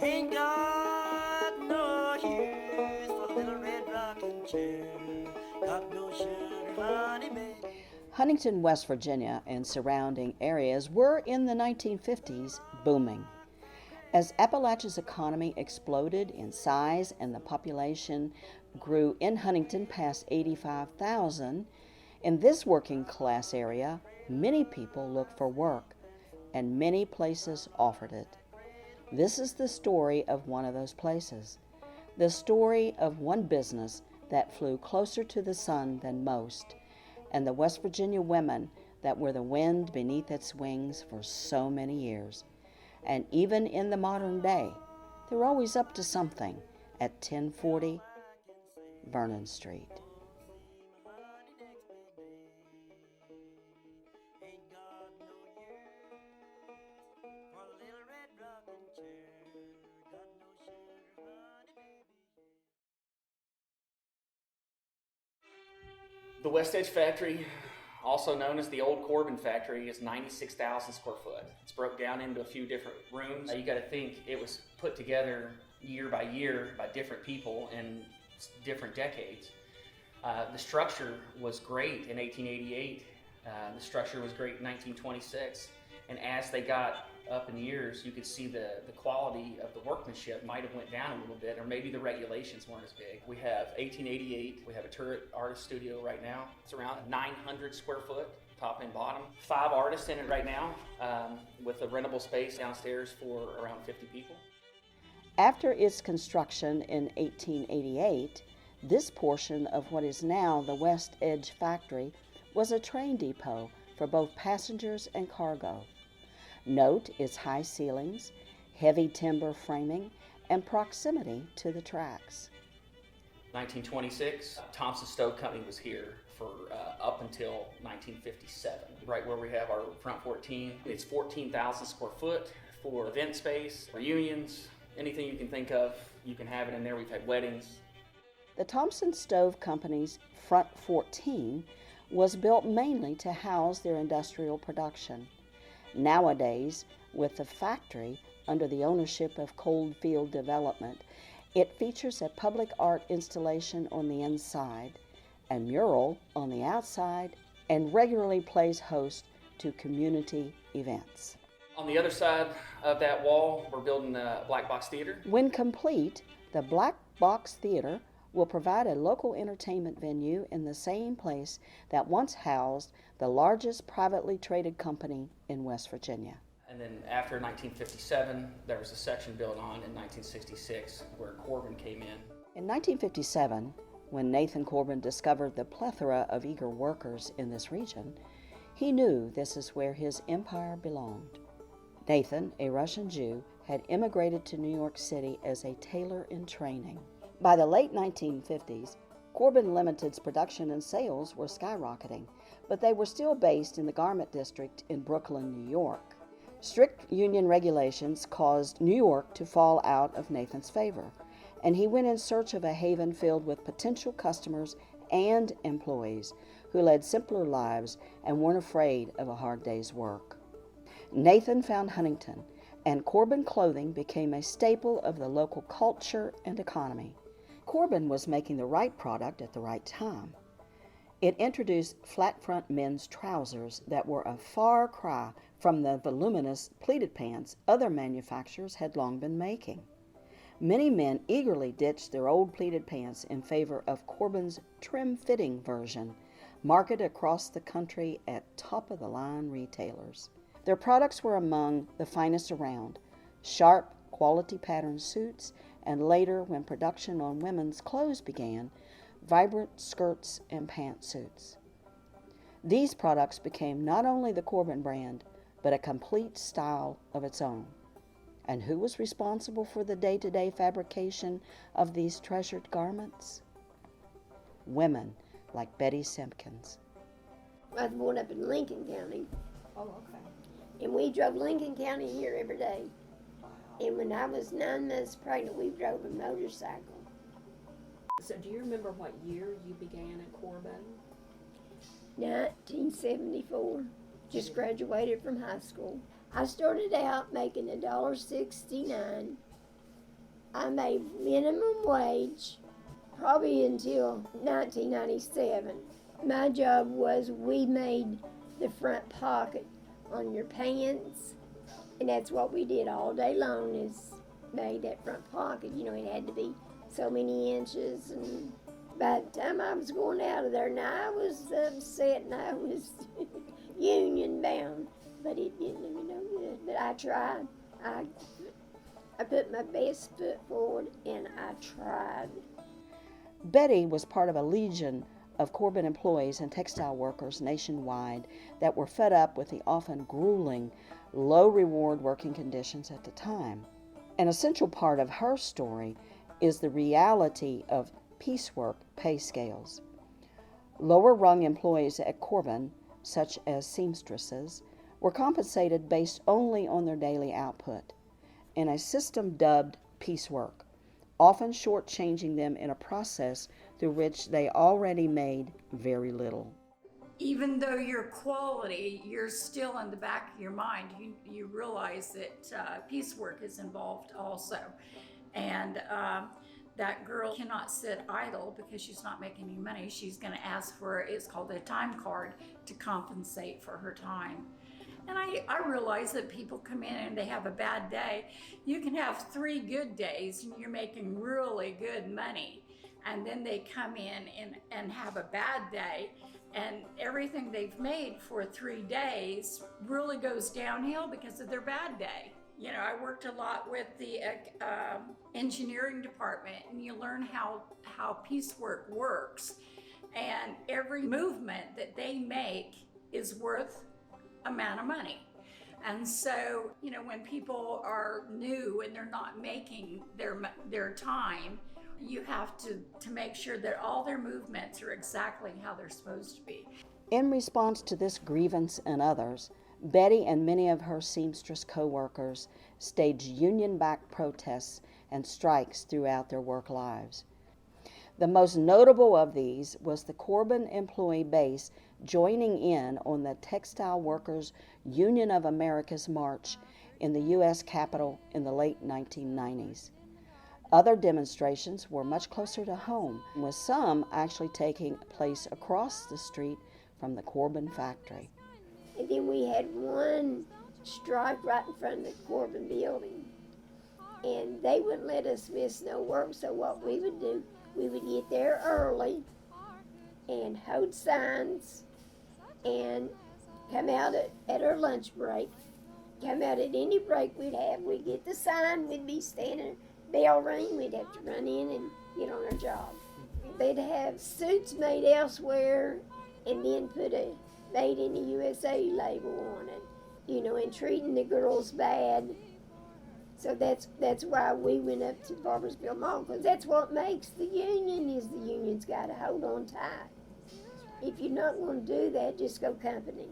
Ain't got no use for a little red rocking chair. Got no sugar, honey, baby. Huntington, West Virginia, and surrounding areas were in the 1950s booming. As Appalachia's economy exploded in size and the population grew in Huntington past 85,000, in this working class area, many people looked for work, and many places offered it. This is the story of one of those places, the story of one business that flew closer to the sun than most, and the West Virginia women that were the wind beneath its wings for so many years. And even in the modern day, they're always up to something at 1040 Vernon Street. The West Edge Factory, also known as the Old Corbin Factory, is 96,000 square foot. It's broke down into a few different rooms. You got to think it was put together year by different people in different decades. The structure was great in 1888. The structure was great in 1926. And as they got up in years, you could see the quality of the workmanship might have went down a little bit, or maybe the regulations weren't as big. We have 1888, we have a turret artist studio right now. It's around 900 square foot, top and bottom. 5 artists in it right now, with a rentable space downstairs for around 50 people. After its construction in 1888, this portion of what is now the West Edge Factory was a train depot for both passengers and cargo. Note its high ceilings, heavy timber framing, and proximity to the tracks. 1926, Thompson Stove Company was here for up until 1957, right where we have our front 14. It's 14,000 square foot for event space, reunions, anything you can think of, you can have it in there. We've had weddings. The Thompson Stove Company's front 14 was built mainly to house their industrial production. Nowadays, with the factory under the ownership of Coldfield Development, it features a public art installation on the inside, a mural on the outside, and regularly plays host to community events. On the other side of that wall, we're building a black box theater. When complete, the Black Box Theater will provide a local entertainment venue in the same place that once housed the largest privately traded company in West Virginia. And then after 1957, there was a section built on in 1966 where Corbin came in. In 1957, when Nathan Corbin discovered the plethora of eager workers in this region, he knew this is where his empire belonged. Nathan, a Russian Jew, had immigrated to New York City as a tailor in training. By the late 1950s, Corbin Limited's production and sales were skyrocketing, but they were still based in the garment district in Brooklyn, New York. Strict union regulations caused New York to fall out of Nathan's favor, and he went in search of a haven filled with potential customers and employees who led simpler lives and weren't afraid of a hard day's work. Nathan found Huntington, and Corbin clothing became a staple of the local culture and economy. Corbin was making the right product at the right time. It introduced flat-front men's trousers that were a far cry from the voluminous pleated pants other manufacturers had long been making. Many men eagerly ditched their old pleated pants in favor of Corbin's trim-fitting version, marketed across the country at top-of-the-line retailers. Their products were among the finest around: sharp, quality pattern suits, and later, when production on women's clothes began, vibrant skirts and pantsuits. These products became not only the Corbin brand, but a complete style of its own. And who was responsible for the day-to-day fabrication of these treasured garments? Women like Betty Simpkins. I was born up in Lincoln County. Oh, okay. And we drove Lincoln County here every day. And when I was 9 months pregnant, we drove a motorcycle. So do you remember what year you began at Corbin? 1974. Just graduated from high school. I started out making $1.69. I made minimum wage probably until 1997. My job was we made the front pocket on your pants, and that's what we did all day long is made that front pocket. You know, it had to be so many inches, and by the time I was going out of there, now I was upset and I was union bound, but it didn't do me no good. But I tried. I put my best foot forward, and I tried. Betty was part of a legion of Corbin employees and textile workers nationwide that were fed up with the often grueling, low-reward working conditions at the time. An essential part of her story is the reality of piecework pay scales. Lower-rung employees at Corbin, such as seamstresses, were compensated based only on their daily output, in a system dubbed piecework, often shortchanging them in a process through which they already made very little. Even though you're quality, you're still in the back of your mind. You realize that piecework is involved also. And that girl cannot sit idle because she's not making any money. She's going to ask for, it's called a time card, to compensate for her time. And I realize that people come in and they have a bad day. You can have 3 good days and you're making really good money. And then they come in and have a bad day, and everything they've made for 3 days really goes downhill because of their bad day. You know, I worked a lot with the engineering department, and you learn how piecework works. And every movement that they make is worth amount of money. And so, you know, when people are new and they're not making their time, you have to make sure that all their movements are exactly how they're supposed to be. In response to this grievance and others, Betty and many of her seamstress co-workers staged union-backed protests and strikes throughout their work lives. The most notable of these was the Corbin employee base joining in on the Textile Workers Union of America's march in the U.S. Capitol in the late 1990s. Other demonstrations were much closer to home, with some actually taking place across the street from the Corbin factory. And then we had one strike right in front of the Corbin building. And they wouldn't let us miss no work, so what we would do, we would get there early and hold signs and come out at our lunch break. Come out at any break we'd have. We'd get the sign, we'd be standing, bell ring, we'd have to run in and get on our job. They'd have suits made elsewhere and then put a Made in the USA label on it, you know, and treating the girls bad. So that's why we went up to Barboursville Mall, because that's what makes the union, is the union's got to hold on tight. If you're not going to do that, just go company.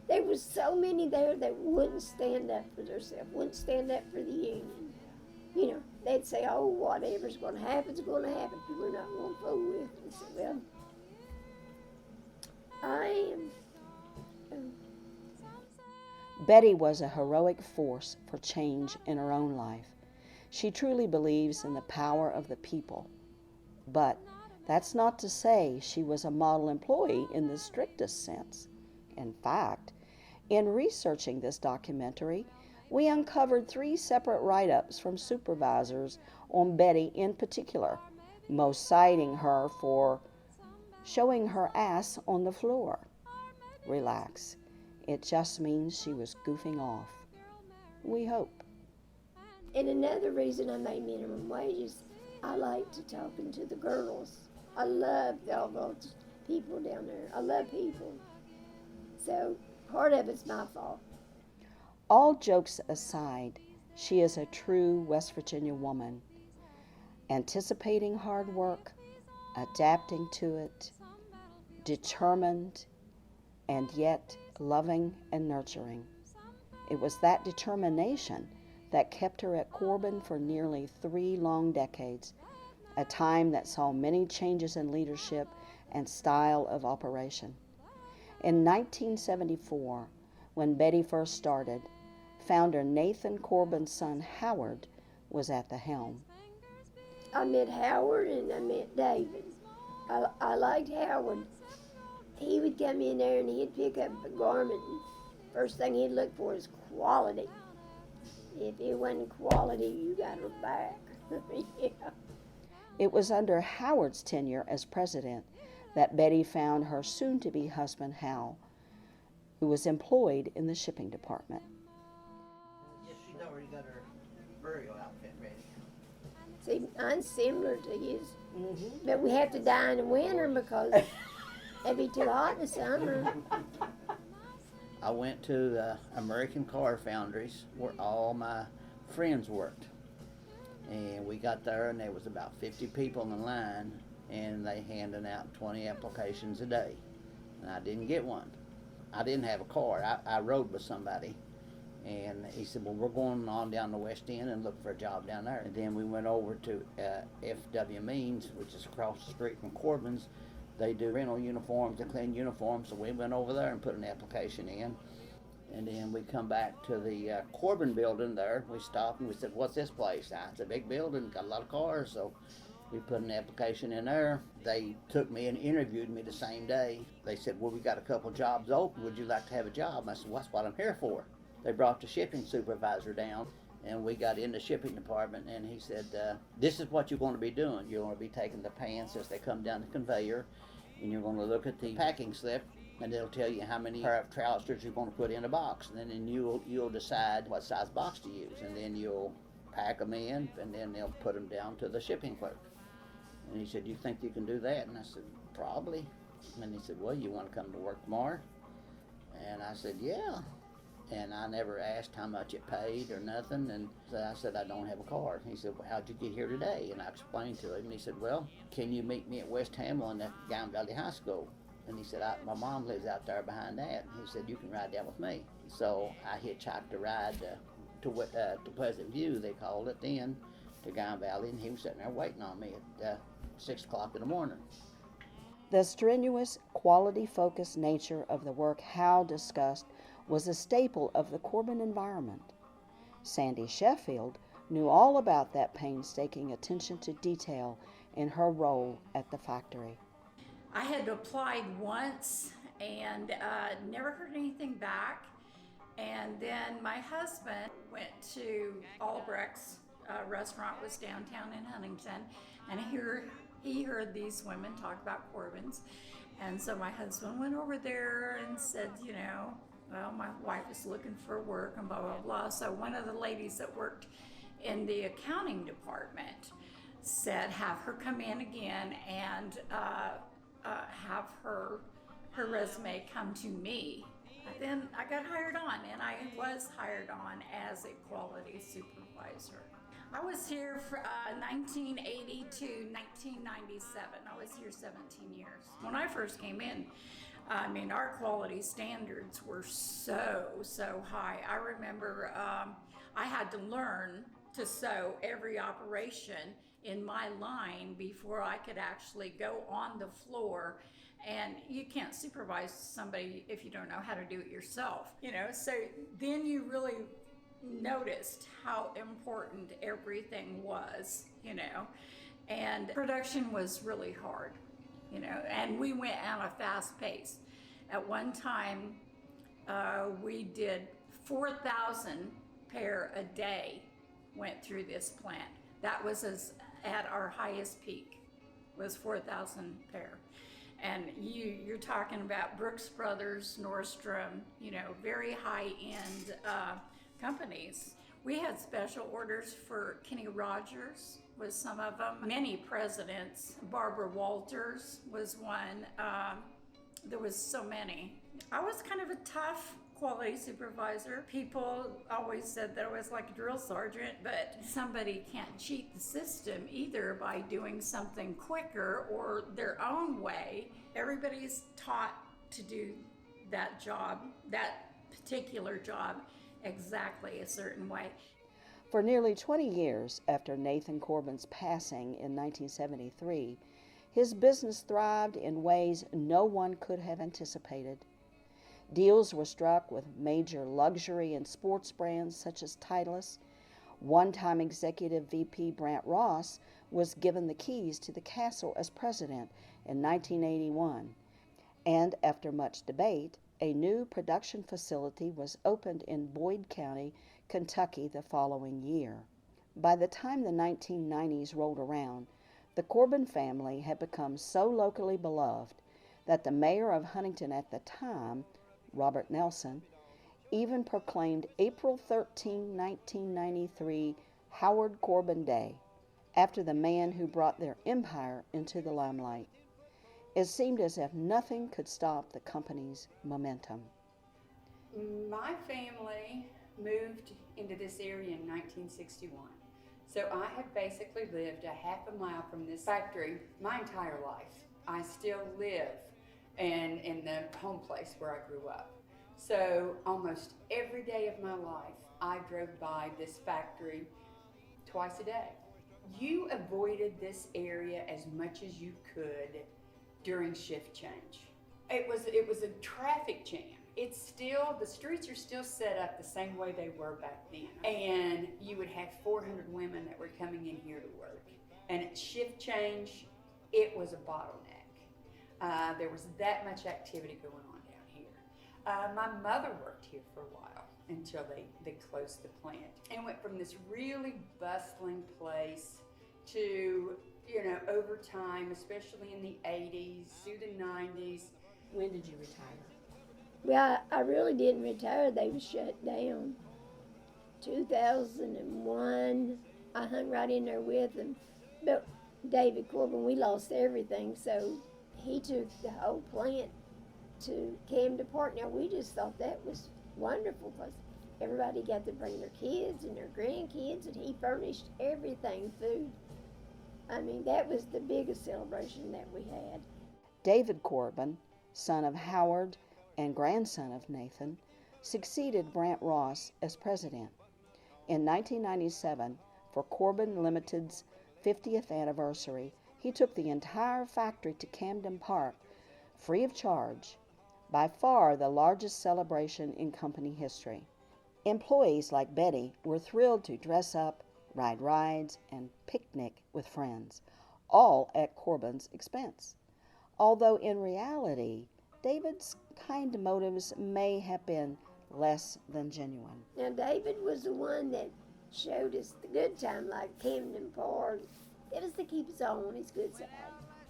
There was so many there that wouldn't stand up for themselves, wouldn't stand up for the union. You know, they'd say, oh, whatever's going to happen's going to happen. We're not going to fool with it. I said, well, I am. Betty was a heroic force for change in her own life. She truly believes in the power of the people. But that's not to say she was a model employee in the strictest sense. In fact, in researching this documentary, we uncovered 3 separate write-ups from supervisors on Betty in particular, most citing her for showing her ass on the floor. Relax. It just means she was goofing off. We hope. And another reason I made minimum wages, I liked talking to the girls. I loved all those people down there. I love people. So part of it's my fault. All jokes aside, she is a true West Virginia woman, anticipating hard work, adapting to it, determined, and yet loving and nurturing. It was that determination that kept her at Corbin for nearly 3 long decades, a time that saw many changes in leadership and style of operation. In 1974, when Betty first started, founder Nathan Corbin's son Howard was at the helm. I met Howard and I met David. I liked Howard. He would come in there and he'd pick up a garment, and first thing he'd look for is quality. If it wasn't quality, you got her back. Yeah. It was under Howard's tenure as president that Betty found her soon-to-be husband Hal, who was employed in the shipping department. Yes, she's already got her burial outfit ready. See, I'm similar to his, but we have to dye in the winter because it'd be too hot in the summer. I went to American Car Foundries where all my friends worked. And we got there and there was about 50 people in line and they handing out 20 applications a day. And I didn't get one. I didn't have a car. I rode with somebody. And he said, well, we're going on down the West End and look for a job down there. And then we went over to F.W. Means, which is across the street from Corbin's. They do rental uniforms, they clean uniforms, so we went over there and put an application in. And then we come back to the Corbin building there. We stopped and we said, what's this place? It's a big building, got a lot of cars, so we put an application in there. They took me and interviewed me the same day. They said, well, we got a couple jobs open. Would you like to have a job? I said, well, that's what I'm here for. They brought the shipping supervisor down, and we got in the shipping department, and he said, this is what you're going to be doing. You're going to be taking the pants as they come down the conveyor, and you're going to look at the packing slip, and it'll tell you how many pair of trousers you're going to put in a box. And then you'll decide what size box to use, and then you'll pack them in, and then they'll put them down to the shipping clerk. And he said, you think you can do that? And I said, probably. And he said, well, you want to come to work tomorrow? And I said, yeah. And I never asked how much it paid or nothing. And so I said, I don't have a car. He said, well, how'd you get here today? And I explained to him. And he said, well, can you meet me at West Hamlin at Guyan Valley High School? And he said, my mom lives out there behind that. And he said, you can ride down with me. So I hitchhiked a ride to Pleasant View, they called it then, to Guyan Valley. And he was sitting there waiting on me at 6 o'clock in the morning. The strenuous, quality-focused nature of the work Hal discussed was a staple of the Corbin environment. Sandy Sheffield knew all about that painstaking attention to detail in her role at the factory. I had applied once and never heard anything back. And then my husband went to Albrecht's restaurant, was downtown in Huntington, and he heard these women talk about Corbin's. And so my husband went over there and said, well, my wife is looking for work and blah, blah, blah. So one of the ladies that worked in the accounting department said, have her come in again and have her resume come to me. Then I got hired on, and I was hired on as a quality supervisor. I was here from 1980 to 1997. I was here 17 years. When I first came in, our quality standards were so high. I remember I had to learn to sew every operation in my line before I could actually go on the floor. And you can't supervise somebody if you don't know how to do it yourself, So then you really noticed how important everything was, And production was really hard, and we went at a fast pace. At one time, we did 4,000 pair a day went through this plant. That was at our highest peak, was 4,000 pair. And you're talking about Brooks Brothers, Nordstrom, very high-end companies. We had special orders for Kenny Rogers was some of them. Many presidents. Barbara Walters was one. There was so many. I was kind of a tough quality supervisor. People always said that I was like a drill sergeant, but somebody can't cheat the system either by doing something quicker or their own way. Everybody's taught to do that job, that particular job, exactly a certain way. For nearly 20 years after Nathan Corbin's passing in 1973, his business thrived in ways no one could have anticipated. Deals were struck with major luxury and sports brands such as Titleist. One-time executive VP Brant Ross was given the keys to the castle as president in 1981, and after much debate, a new production facility was opened in Boyd County, Kentucky the following year. By the time the 1990s rolled around, the Corbin family had become so locally beloved that the mayor of Huntington at the time, Robert Nelson, even proclaimed April 13, 1993, Howard Corbin Day, after the man who brought their empire into the limelight. It seemed as if nothing could stop the company's momentum. My family moved into this area in 1961. So I have basically lived a half a mile from this factory my entire life. I still live in the home place where I grew up. So almost every day of my life, I drove by this factory twice a day. You avoided this area as much as you could during shift change. It was a traffic jam. It's still, the streets are still set up the same way they were back then. And you would have 400 women that were coming in here to work. And at shift change, it was a bottleneck. There was that much activity going on down here. My mother worked here for a while until they closed the plant. And went from this really bustling place to, over time, especially in the 80s, through the 90s. When did you retire? Well, I really didn't retire. They were shut down. 2001, I hung right in there with them. But David Corbin, we lost everything, so he took the whole plant to Camden Park. Now, we just thought that was wonderful because everybody got to bring their kids and their grandkids, and he furnished everything, food. I mean, that was the biggest celebration that we had. David Corbin, son of Howard and grandson of Nathan, succeeded Brant Ross as president. In 1997, for Corbin Limited's 50th anniversary, he took the entire factory to Camden Park, free of charge, by far the largest celebration in company history. Employees like Betty were thrilled to dress up, ride rides, and picnic with friends, all at Corbin's expense. Although in reality, David's kind motives may have been less than genuine. Now, David was the one that showed us the good time, like Camden Park. It was to keep us all on his good side.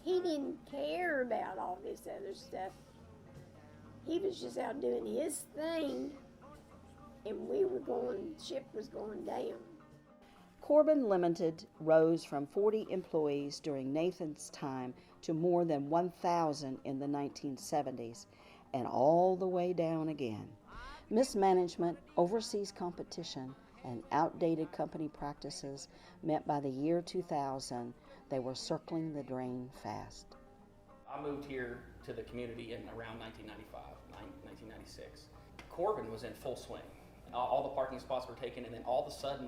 He didn't care about all this other stuff. He was just out doing his thing, and ship was going down. Corbin Limited rose from 40 employees during Nathan's time to more than 1,000 in the 1970s, and all the way down again. Mismanagement, overseas competition, and outdated company practices meant by the year 2000, they were circling the drain fast. I moved here to the community in around 1995, 1996. Corbin was in full swing. All the parking spots were taken, and then all of a sudden,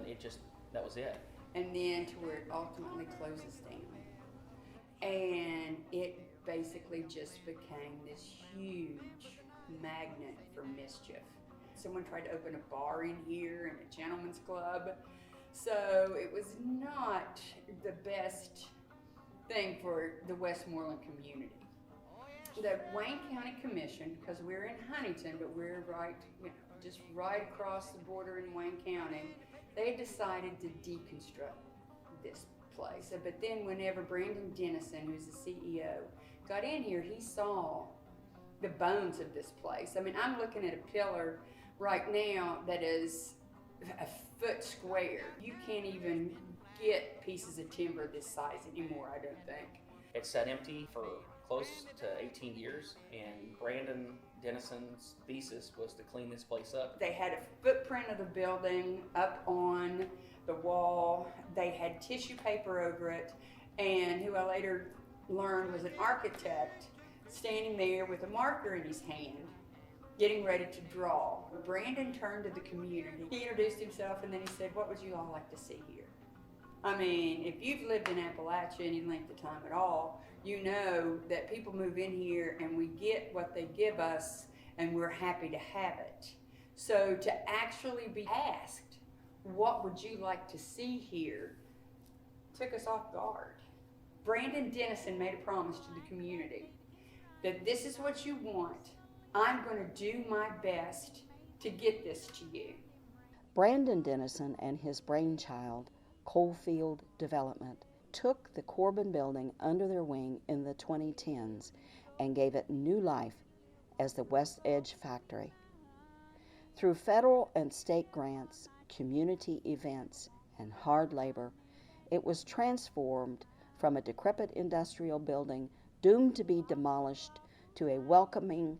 that was it. And then to where it ultimately closes down. And it basically just became this huge magnet for mischief. Someone tried to open a bar in here and a gentleman's club. So it was not the best thing for the Westmoreland community. The Wayne County Commission, because we're in Huntington, but we're just right across the border in Wayne County, they decided to deconstruct this place. But then whenever Brandon Dennison, who's the CEO, got in here, he saw the bones of this place. I mean, I'm looking at a pillar right now that is a foot square. You can't even get pieces of timber this size anymore, I don't think. It sat empty for close to 18 years, and Brandon Dennison's thesis was to clean this place up. They had a footprint of the building up on the wall. They had tissue paper over it, and who I later learned was an architect standing there with a marker in his hand. getting ready to draw. Brandon turned to the community. He introduced himself and then he said, "What would you all like to see here?" I mean, if you've lived in Appalachia any length of time at all, you know that people move in here and we get what they give us and we're happy to have it. So to actually be asked, "What would you like to see here?" took us off guard. Brandon Dennison made a promise to the community that this is what you want. I'm going to do my best to get this to you. Brandon Dennison and his brainchild, Coalfield Development, took the Corbin building under their wing in the 2010s and gave it new life as the West Edge Factory. Through federal and state grants, community events, and hard labor, it was transformed from a decrepit industrial building doomed to be demolished to a welcoming,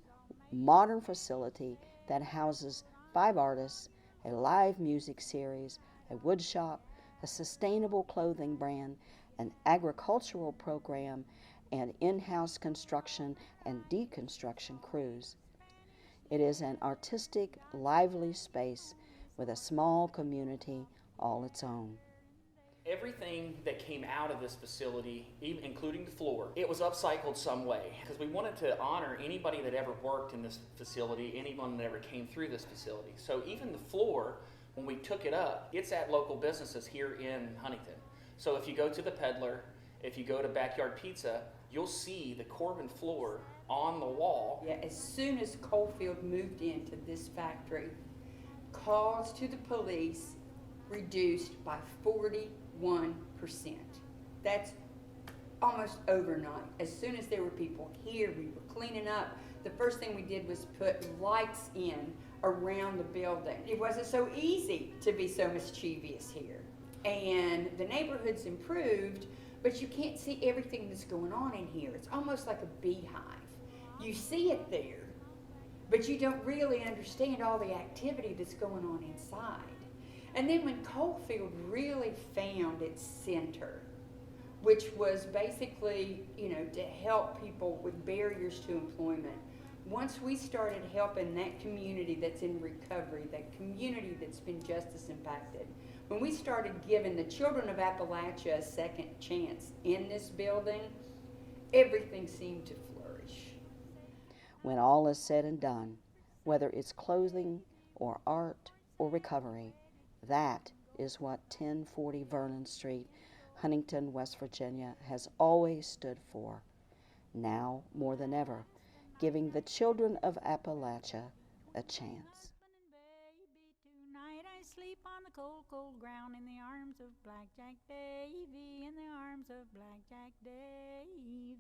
modern facility that houses 5 artists, a live music series, a wood shop, a sustainable clothing brand, an agricultural program, and in-house construction and deconstruction crews. It is an artistic, lively space with a small community all its own. Everything that came out of this facility, even including the floor, it was upcycled some way because we wanted to honor anybody that ever worked in this facility, anyone that ever came through this facility. So even the floor, when we took it up, it's at local businesses here in Huntington. So if you go to the Peddler, if you go to Backyard Pizza, you'll see the Corbin floor on the wall. Yeah, as soon as Coalfield moved into this factory, calls to the police reduced by 41%. That's almost overnight. As soon as there were people here, we were cleaning up. The first thing we did was put lights in around the building. It wasn't so easy to be so mischievous here. And the neighborhood's improved, but you can't see everything that's going on in here. It's almost like a beehive. You see it there, but you don't really understand all the activity that's going on inside. And then when Coalfield really found its center, which was basically, to help people with barriers to employment, once we started helping that community that's in recovery, that community that's been justice impacted, when we started giving the children of Appalachia a second chance in this building, everything seemed to flourish. When all is said and done, whether it's clothing or art or recovery, that is what 1040 Vernon Street, Huntington, West Virginia, has always stood for. Now, more than ever, giving the children of Appalachia a chance. Tonight I sleep on the cold, cold ground in the arms of Blackjack Davy, in the arms of Blackjack Davy.